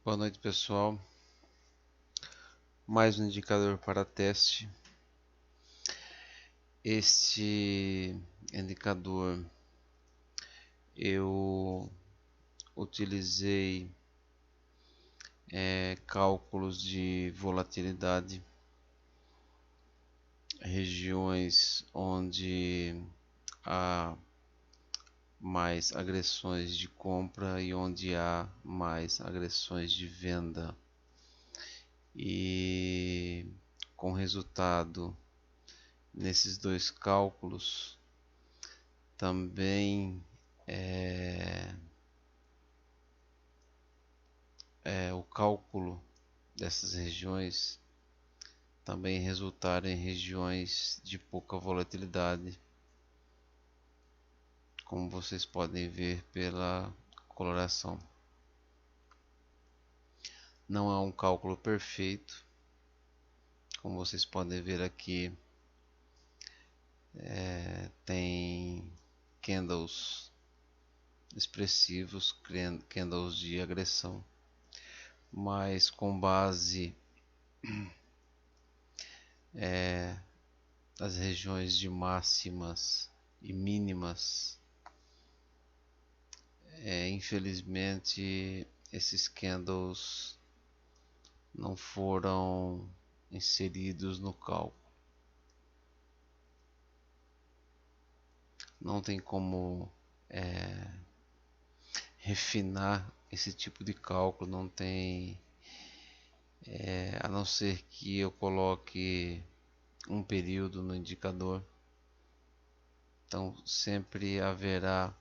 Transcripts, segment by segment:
Boa noite, pessoal. Mais um indicador para teste. Este indicador eu utilizei cálculos de volatilidade, regiões onde há mais agressões de compra e onde há mais agressões de venda. E com resultado nesses dois cálculos também o cálculo dessas regiões também resultaram em regiões de pouca volatilidade, como vocês podem ver pela coloração. Não é um cálculo perfeito, como vocês podem ver aqui, tem candles expressivos, candles de agressão, mas com base nas regiões de máximas e mínimas, infelizmente esses candles não foram inseridos no cálculo. Não tem como refinar esse tipo de cálculo, não tem, a não ser que eu coloque um período no indicador. Então sempre haverá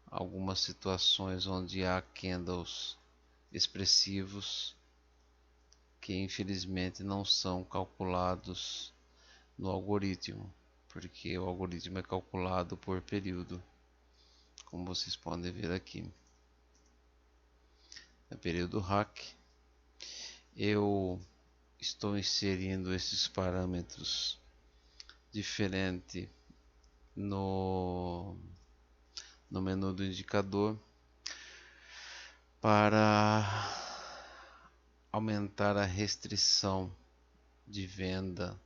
algumas situações onde há candles expressivos que infelizmente não são calculados no algoritmo, porque o algoritmo é calculado por período, como vocês podem ver aqui. É período hack. Eu estou inserindo esses parâmetros diferente no menu do indicador para aumentar a restrição de venda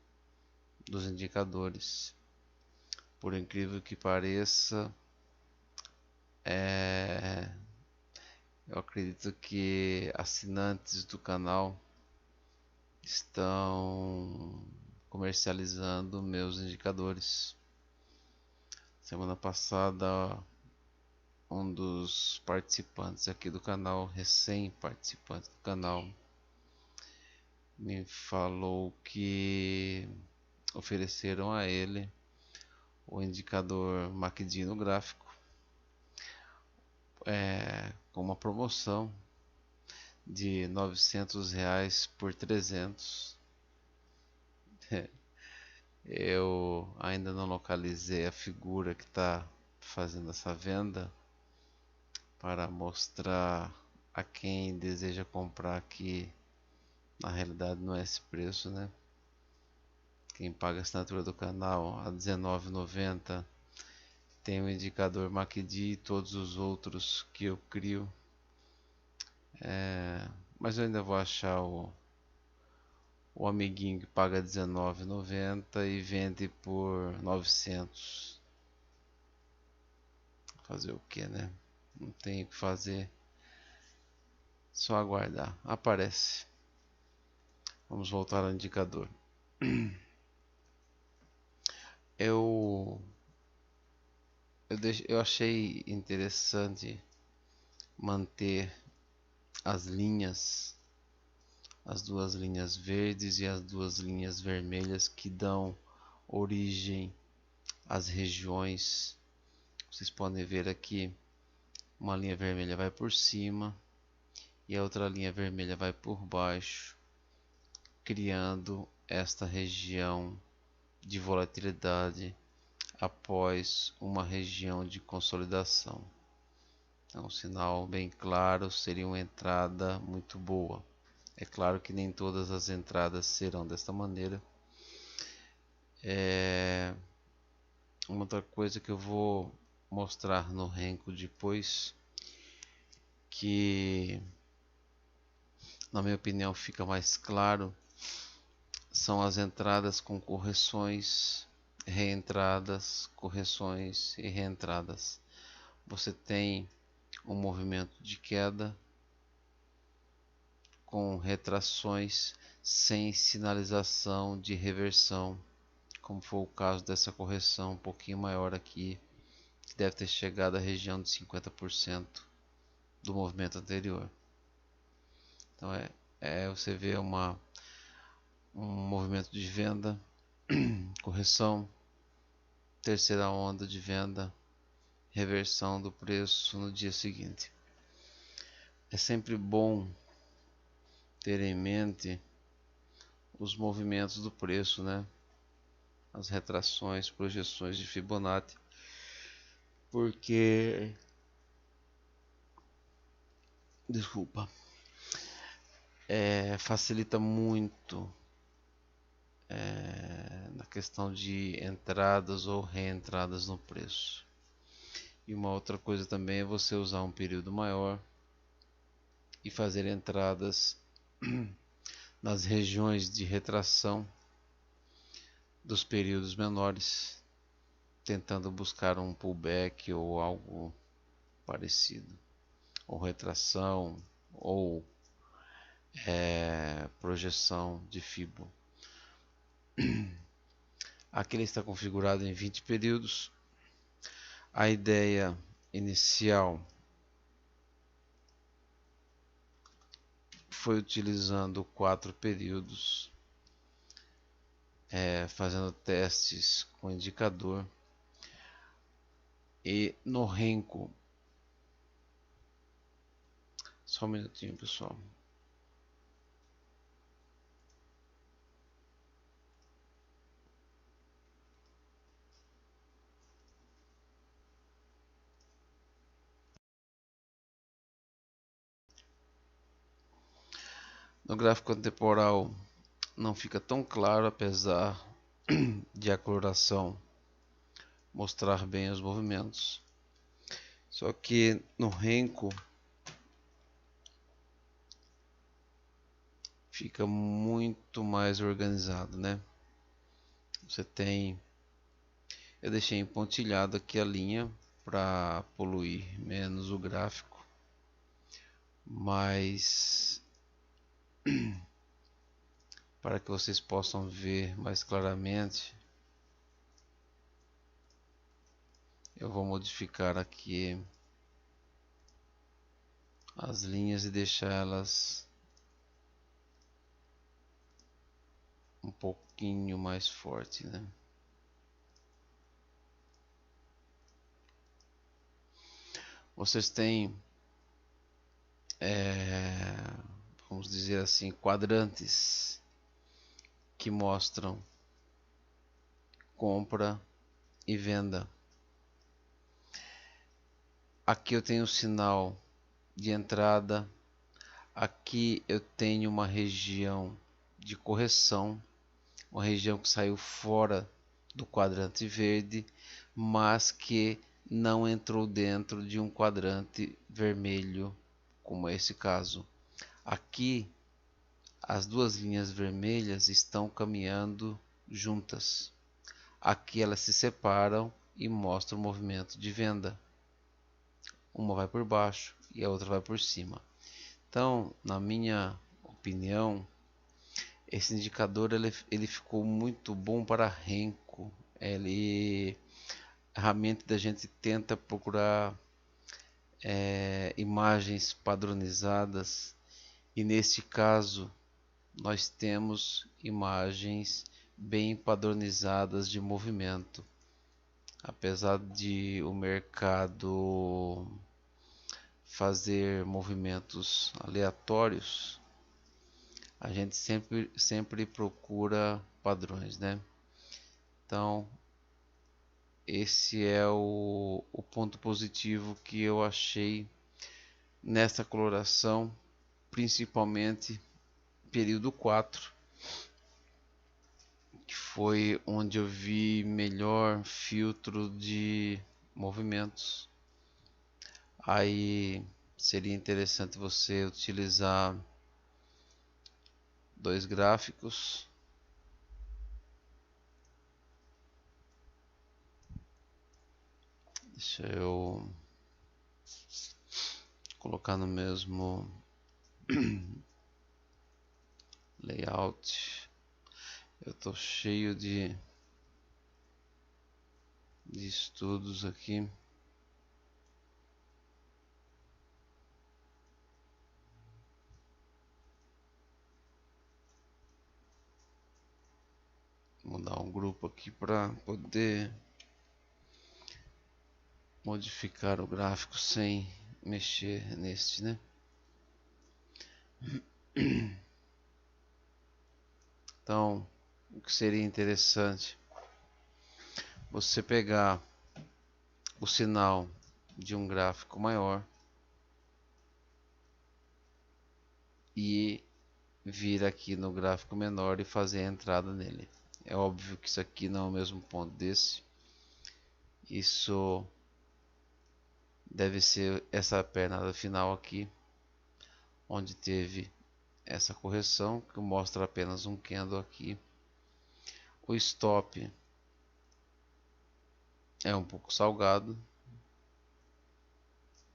dos indicadores. Por incrível que pareça, eu acredito que assinantes do canal estão comercializando meus indicadores. Semana passada, um dos participantes aqui do canal, recém-participante do canal, me falou que ofereceram a ele o indicador MACD no gráfico com uma promoção de R$ 900 por 300. Eu ainda não localizei a figura que está fazendo essa venda para mostrar a quem deseja comprar que na realidade não é esse preço, né? Quem paga a assinatura do canal a R$19,90 tem o indicador MACD e todos os outros que eu crio. Mas eu ainda vou achar o amiguinho que paga R$19,90 e vende por 900. Fazer o que, né? Não tem o que fazer, só aguardar. Aparece. Vamos voltar ao indicador. Eu achei interessante manter as linhas, as duas linhas verdes e as duas linhas vermelhas que dão origem às regiões. Vocês podem ver aqui, uma linha vermelha vai por cima e a outra linha vermelha vai por baixo, criando esta região de volatilidade após uma região de consolidação. Então, um sinal bem claro seria uma entrada muito boa. É claro que nem todas as entradas serão desta maneira. Uma outra coisa que eu vou mostrar no Renko depois, que na minha opinião, fica mais claro, são as entradas com correções, reentradas, correções e reentradas. Você tem um movimento de queda com retrações sem sinalização de reversão, como foi o caso dessa correção um pouquinho maior aqui, que deve ter chegado à região de 50% do movimento anterior. Então você vê um movimento de venda, correção, terceira onda de venda, reversão do preço no dia seguinte. É sempre bom ter em mente os movimentos do preço, né? As retrações, projeções de Fibonacci, porque facilita muito na questão de entradas ou reentradas no preço. E uma outra coisa também é você usar um período maior e fazer entradas nas regiões de retração dos períodos menores, tentando buscar um pullback ou algo parecido, ou retração, ou projeção de Fibo. Aqui ele está configurado em 20 períodos. A ideia inicial foi utilizando 4 períodos, fazendo testes com indicador, e no Renko, só um minutinho, pessoal. No gráfico temporal não fica tão claro, apesar de a coloração mostrar bem os movimentos. Só que no Renko fica muito mais organizado, né? Você tem, eu deixei pontilhado aqui a linha para poluir menos o gráfico, mas para que vocês possam ver mais claramente, eu vou modificar aqui as linhas e deixar elas um pouquinho mais forte, né? Vocês têm, vamos dizer assim, quadrantes que mostram compra e venda. Aqui eu tenho o sinal de entrada, aqui eu tenho uma região de correção, uma região que saiu fora do quadrante verde, mas que não entrou dentro de um quadrante vermelho, como é esse caso. Aqui as duas linhas vermelhas estão caminhando juntas. Aqui elas se separam e mostram o movimento de venda. Uma vai por baixo e a outra vai por cima. Então, na minha opinião, esse indicador ele ficou muito bom para Renko. Ele realmente a gente tenta procurar imagens padronizadas, e neste caso nós temos imagens bem padronizadas de movimento. Apesar de o mercado fazer movimentos aleatórios, a gente sempre procura padrões, né? Então, esse é o ponto positivo que eu achei nesta coloração, principalmente período 4, que foi onde eu vi melhor filtro de movimentos. Aí seria interessante você utilizar dois gráficos. Deixa eu colocar no mesmo layout. Eu tô cheio de estudos aqui. Vou mudar um grupo aqui para poder modificar o gráfico sem mexer neste, né? Então, o que seria interessante você pegar o sinal de um gráfico maior e vir aqui no gráfico menor e fazer a entrada nele. É óbvio que isso aqui não é o mesmo ponto desse. Isso deve ser essa pernada final aqui, onde teve essa correção que mostra apenas um candle aqui. O stop é um pouco salgado,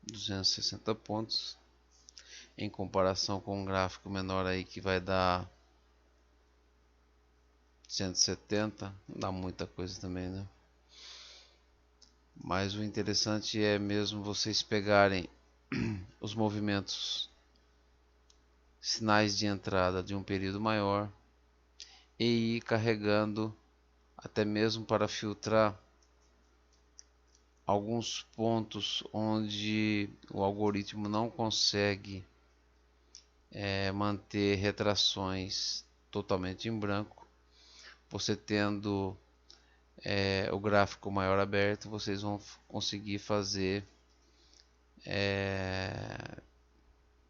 260 pontos, em comparação com um gráfico menor aí que vai dar 170, não dá muita coisa também, né? Mas o interessante é mesmo vocês pegarem os movimentos, sinais de entrada de um período maior e ir carregando até mesmo para filtrar alguns pontos onde o algoritmo não consegue manter retrações totalmente em branco. Você tendo o gráfico maior aberto, vocês vão conseguir fazer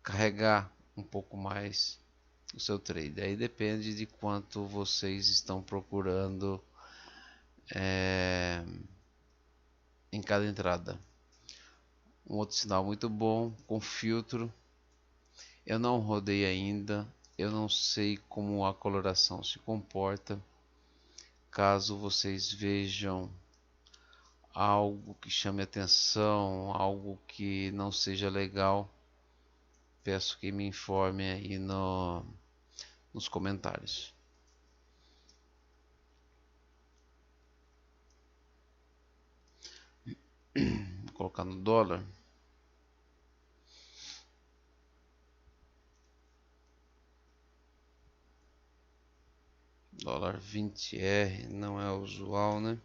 carregar um pouco mais o seu trade. Aí depende de quanto vocês estão procurando em cada entrada. Um outro sinal muito bom com filtro. Eu não rodei ainda, eu não sei como a coloração se comporta. Caso vocês vejam algo que chame atenção, algo que não seja legal, peço que me informe aí nos comentários. Vou colocar no dólar. Dólar 20R não é usual, né?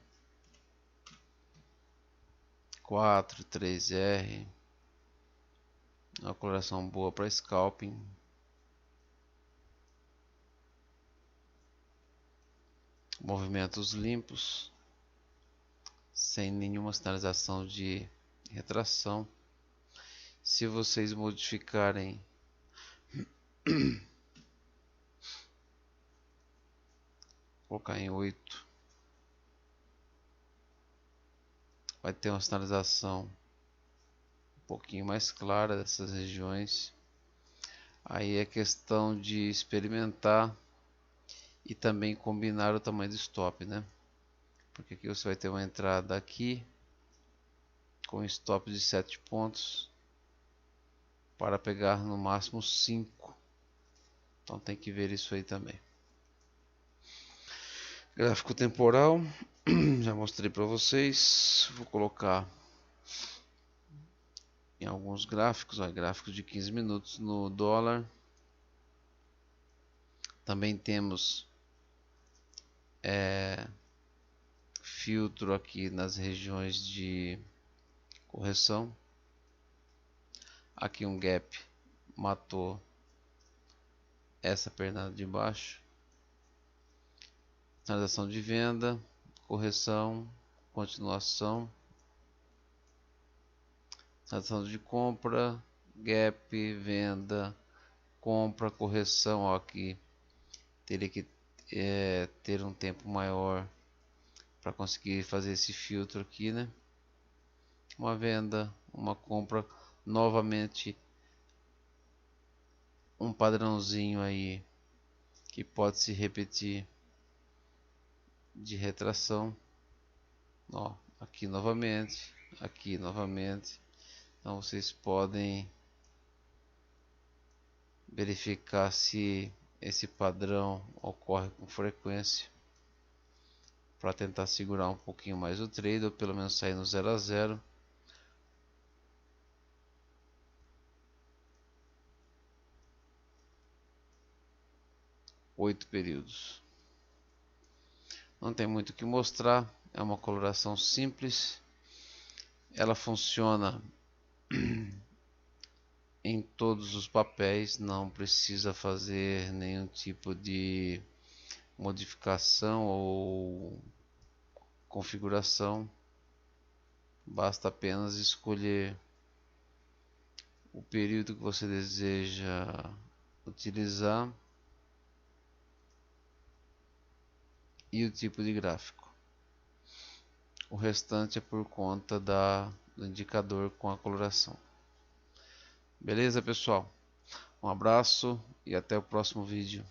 4, 3R. Uma coloração boa para scalping. Movimentos limpos, sem nenhuma sinalização de retração. Se vocês modificarem colocar em 8, vai ter uma sinalização um pouquinho mais clara dessas regiões. Aí é questão de experimentar e também combinar o tamanho do stop, né? Porque aqui você vai ter uma entrada aqui com stop de 7 pontos para pegar no máximo 5. Então tem que ver isso aí também. Gráfico temporal, já mostrei para vocês. Vou colocar em alguns gráficos, gráficos de 15 minutos no dólar. Também temos filtro aqui nas regiões de correção. Aqui um gap matou essa pernada de baixo. Sinalização de venda, correção, continuação. Sinalização de compra, gap, venda, compra, correção. Ó, aqui teria que ter um tempo maior para conseguir fazer esse filtro aqui, né? Uma venda, uma compra, novamente um padrãozinho aí que pode se repetir de retração. Ó, aqui novamente, aqui novamente. Então vocês podem verificar se esse padrão ocorre com frequência, para tentar segurar um pouquinho mais o trade, ou pelo menos sair no 0 a 0. Oito períodos. Não tem muito o que mostrar, é uma coloração simples. Ela funciona em todos os papéis, não precisa fazer nenhum tipo de modificação ou configuração. Basta apenas escolher o período que você deseja utilizar e o tipo de gráfico. O restante é por conta do indicador com a coloração. Beleza, pessoal? Um abraço e até o próximo vídeo.